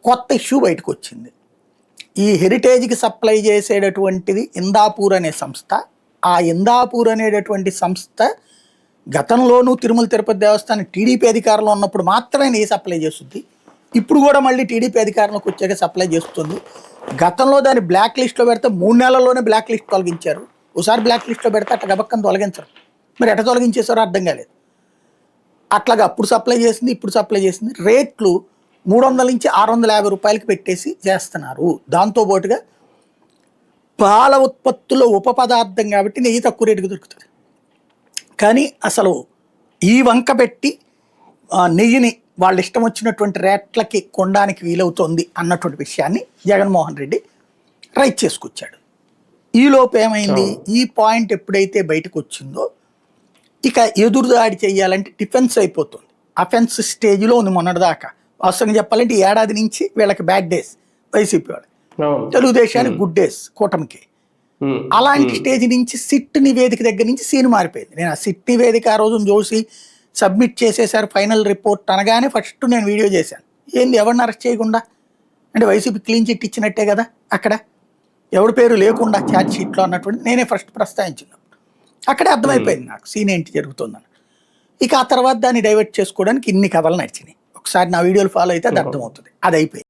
కొత్త ఇష్యూ బయటకు వచ్చింది. ఈ హెరిటేజ్కి సప్లై చేసేటటువంటిది ఇందాపూర్ అనే సంస్థ. ఆ ఇందాపూర్ అనేటటువంటి సంస్థ గతంలోనూ తిరుమల తిరుపతి దేవస్థానం టీడీపీ అధికారంలో ఉన్నప్పుడు మాత్రమే నెయ్యి సప్లై చేస్తుంది. ఇప్పుడు కూడా మళ్ళీ టీడీపీ అధికారంలోకి వచ్చాక సప్లై చేస్తుంది. గతంలో దాన్ని బ్లాక్ లిస్ట్లో పెడితే 3 నెలల్లోనే బ్లాక్ లిస్ట్ తొలగించారు. ఒకసారి బ్లాక్ లిస్ట్లో పెడితే అట్లా గబక్కని తొలగించరు. మరి ఎట్లా తొలగించేసారో అర్థం కాలేదు. అట్లాగా అప్పుడు సప్లై చేసింది, ఇప్పుడు సప్లై చేసింది. రేట్లు 300 నుంచి 650 రూపాయలకి పెట్టేసి చేస్తున్నారు. దాంతోపాటుగా పాల ఉత్పత్తుల్లో ఉప పదార్థం కాబట్టి నెయ్యి తక్కువ రేటుకి దొరుకుతుంది. కానీ అసలు ఈ వంక పెట్టి నెయ్యిని వాళ్ళ ఇష్టం వచ్చినటువంటి రేట్లకి కొనడానికి వీలవుతోంది అన్నటువంటి విషయాన్ని జగన్మోహన్ రెడ్డి రైట్ చేసుకొచ్చాడు. ఈలోపు ఏమైంది, ఈ పాయింట్ ఎప్పుడైతే బయటకు వచ్చిందో ఇక ఎదురుదాడి చేయాలంటే డిఫెన్స్ అయిపోతుంది. అఫెన్స్ స్టేజ్లో ఉంది మొన్నటిదాకా. వాస్తవంగా చెప్పాలంటే ఈ ఏడాది నుంచి వీళ్ళకి బ్యాడ్ డేస్ వైసీపీ వాళ్ళు, తెలుగుదేశానికి గుడ్ డేస్ కూటమికి. అలాంటి స్టేజ్ నుంచి సిట్ నివేదిక దగ్గర నుంచి సీన్ మారిపోయింది. నేను ఆ సిట్ నివేదిక ఆ రోజున చూసి సబ్మిట్ చేసేసారు ఫైనల్ రిపోర్ట్ అనగానే ఫస్ట్ నేను వీడియో చేశాను. ఏంది ఎవరిని అరెస్ట్ చేయకుండా, అంటే వైసీపీ క్లీన్ చిట్ ఇచ్చినట్టే కదా, అక్కడ ఎవరి పేరు లేకుండా ఛార్జ్ షీట్లో అన్నటువంటి నేనే ఫస్ట్ ప్రస్తావించినప్పుడు అక్కడే అర్థమైపోయింది నాకు సీన్ ఏంటి జరుగుతుందని. ఇక ఆ తర్వాత దాన్ని డైవర్ట్ చేసుకోవడానికి ఇన్ని కథలు నడిచినాయి. ఒకసారి నా వీడియోలు ఫాలో అయితే అది అర్థమవుతుంది. అది అయిపోయింది.